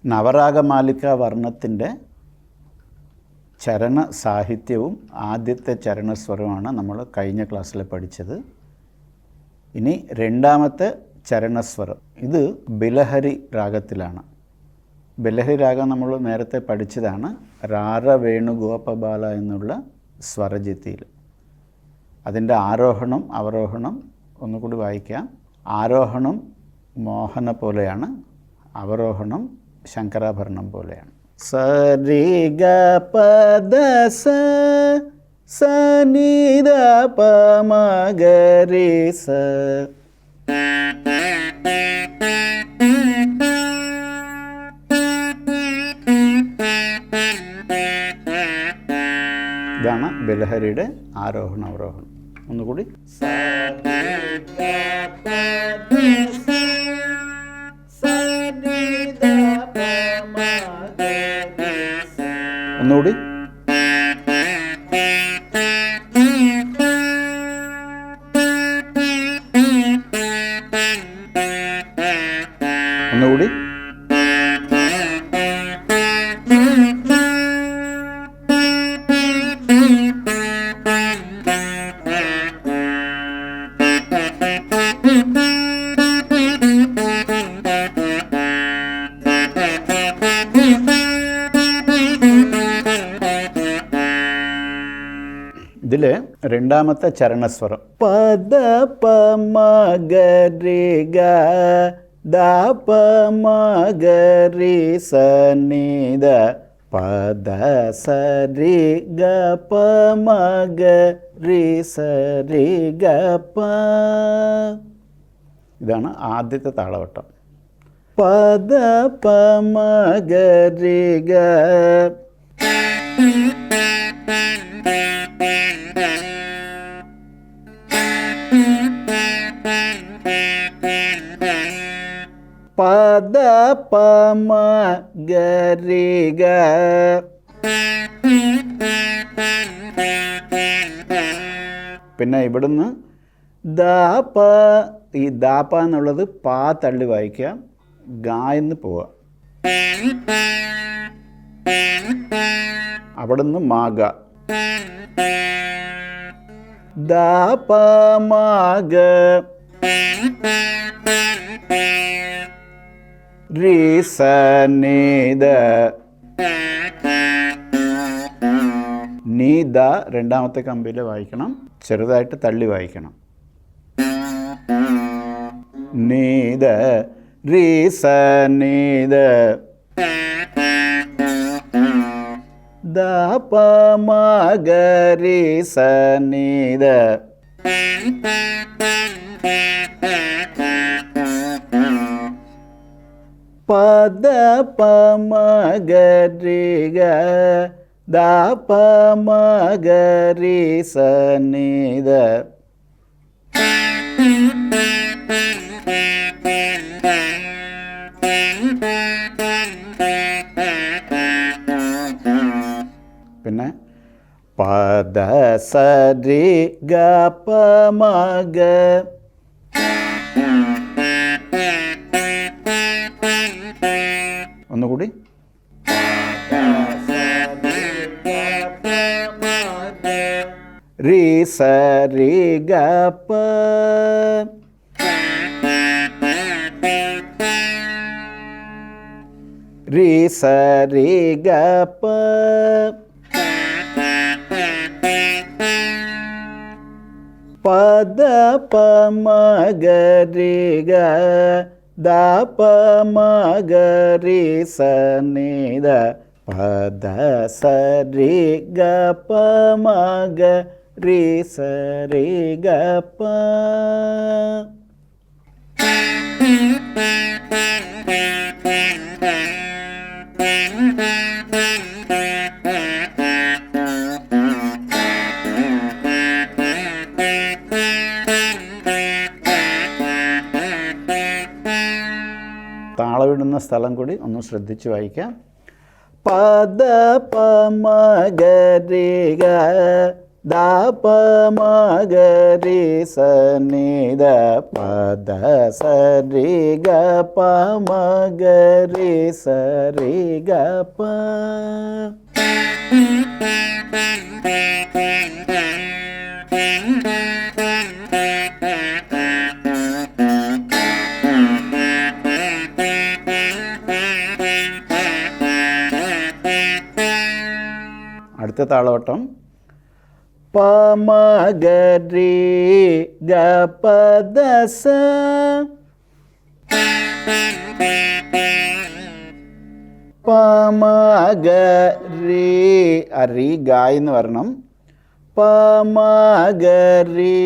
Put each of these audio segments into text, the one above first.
നവരാഗമാലിക വർണ്ണത്തിൻ്റെ ചരണ സാഹിത്യവും ആദ്യത്തെ ചരണസ്വരമാണ് നമ്മൾ കഴിഞ്ഞ ക്ലാസ്സിൽ പഠിച്ചത്. ഇനി രണ്ടാമത്തെ ചരണസ്വരം, ഇത് ബിലഹരി രാഗത്തിലാണ്. ബിലഹരി രാഗം നമ്മൾ നേരത്തെ പഠിച്ചതാണ്, രാര വേണുഗോപബാല എന്നുള്ള സ്വരജിത്തിയിൽ. അതിൻ്റെ ആരോഹണം അവരോഹണം ഒന്നുകൂടി വായിക്കാം. ആരോഹണം മോഹന പോലെയാണ്, അവരോഹണം ശങ്കരാഭരണം പോലെയാണ്. സരി ഗ പദ സ നി ധ പ മ ഗ രി സ. ഇതാണ് ബിലഹരിയുടെ ആരോഹണം അവരോഹണം. ഒന്നുകൂടി. ഒന്നുകൂടി. ഒന്നുകൂടി. ഇതിൽ രണ്ടാമത്തെ ചരണസ്വരം പദ പ മ ഗ രി ഗ ദ പ മ ഗ രി സ നി ധ പദ സ രി ഗ പ മ ഗ രി സ രി ഗ പ. ഇതാണ് ആദ്യത്തെ താളവട്ടം. പദ പ മ ഗ രി ഗ. പദ പ മ ഗ രി ഗ. പിന്നെ ഇവിടുന്ന് ദ പ, ഈ ദ പ എന്നുള്ളത് പാ തള്ളി വായിക്കാം, ഗ എന്ന് പോവുക. അവിടുന്ന് മാ ഗ. ദ പ മ ഗ രി സ നി ധ. നി ധ രണ്ടാമത്തെ കമ്പിയിൽ വായിക്കണം, ചെറുതായിട്ട് തള്ളി വായിക്കണം. നി ധ രി സ നി ധ. ദ പ മ ഗ രി സ നി ധ. പദ പ മ ഗ രി ഗ ദ പ മ ഗ രി സ നി ധ. പിന്നെ പദ സ രി ഗ പ മ ഗ. ഒന്നുകൂടി. രി സ രി ഗ പ. രി സ രി ഗ പ. പദ പ മ ഗ രി ഗ ദ പ മ ഗ രി സ നി ധ. പദ സ രി ഗ പ മ ഗ രി സ രി ഗ പ. താളമിടുന്ന സ്ഥലം കൂടി ഒന്ന് ശ്രദ്ധിച്ച് വായിക്കാം. പദ പ മ ഗ രി ഗ ദാപ മഗരി സനിധ പദ സരി ഗപ മഗരി സരി ഗപ. അടുത്ത താളവട്ടം പമഗരി ഗപദസ പമഗരി അരി ഗായ് എന്ന് പറയണം. പമഗരി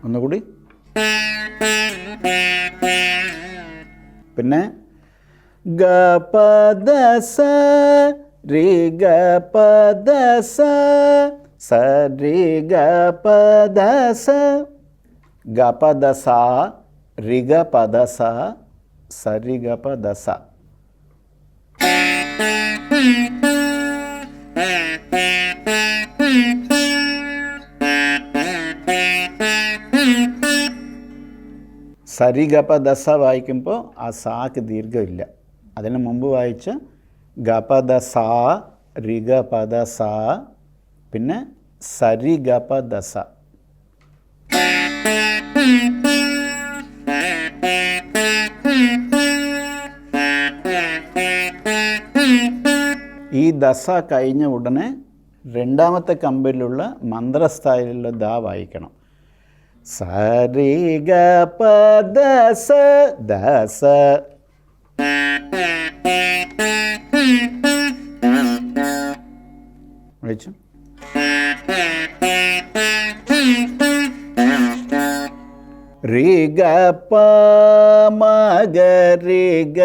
ഒന്നുകൂടി. പിന്നെ ഗപദസ രി ഗപദസ സരി ഗപദസ ഗപദസ രി ഗപദസ സരി ഗപദസ. സരിഗപദസ വായിക്കുമ്പോൾ ആ സാക്ക് ദീർഘമില്ല. അതിന് മുമ്പ് വായിച്ച ഗപദസ രിഗപദസ പിന്നെ സരിഗപദസ. ഈ ദസ കഴിഞ്ഞ ഉടനെ രണ്ടാമത്തെ കമ്പിലുള്ള മന്ത്രസ്ഥായിലുള്ള ദ വായിക്കണം. സരി ഗപദസ ദസ. വിളിച്ചു രി ഗപ മഗരി ഗ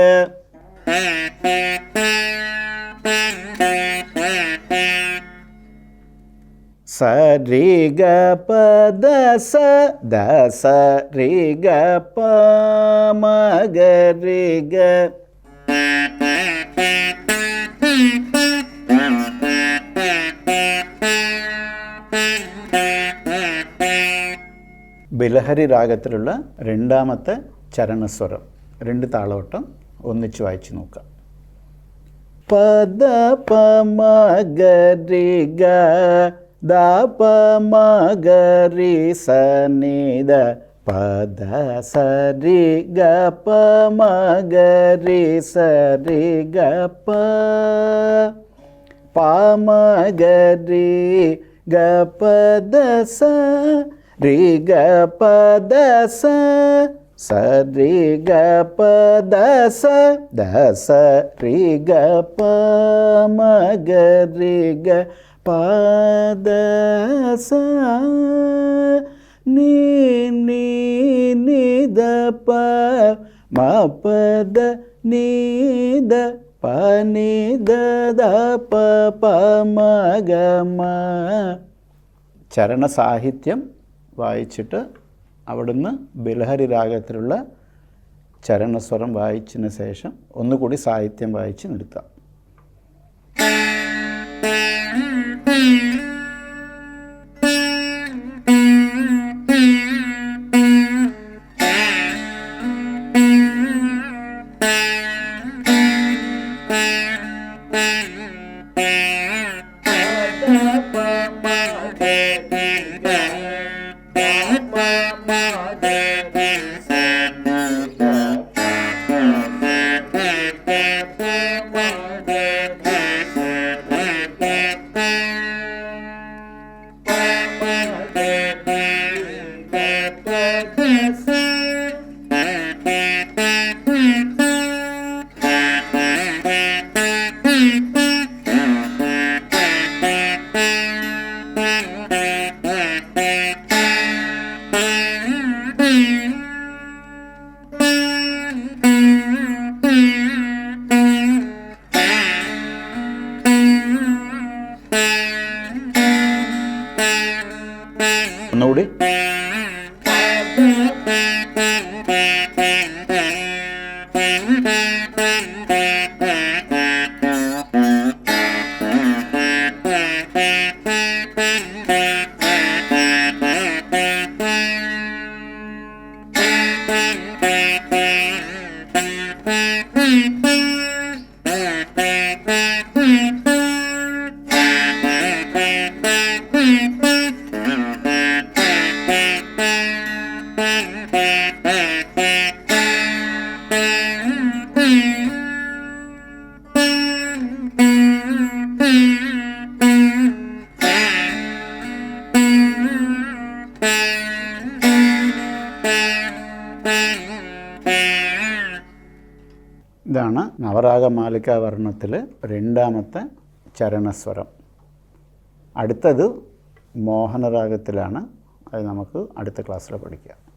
സരി ഗപദസ ദസ രി ഗപ മഗരി ഗ. ബിലഹരി രാഗത്തിലുള്ള രണ്ടാമത്തെ ചരണസ്വരം. രണ്ട് താളവട്ടം ഒന്നിച്ച് വായിച്ചു നോക്കാം. പദ പമഗരി ഗ ദാപ മഗരി സനിധ പദ സരി ഗപ മഗരി സരി ഗപ. പമഗരി ഗപദസ രി ഗപദസ സരി ഗപദസ ദസ രി ഗപ മഗരി ഗ പദസ നീ നീ നിദ പ മപദ നിദ പനിദ ദ പ പമഗമ. ചരണസാഹിത്യം വായിച്ചിട്ട് അവിടുന്ന് ബിലഹരി രാഗത്തിലുള്ള ചരണസ്വരം വായിച്ചതിന് ശേഷം ഒന്നുകൂടി സാഹിത്യം വായിച്ച് നിർത്താം. ഒന്നുകൂടി. ഇതാണ് നവരാഗമാലിക വർണ്ണത്തിൽ രണ്ടാമത്തെ ചരണസ്വരം. അടുത്തത് മോഹനരാഗത്തിലാണ്. അത് നമുക്ക് അടുത്ത ക്ലാസ്സിൽ പഠിക്കാം.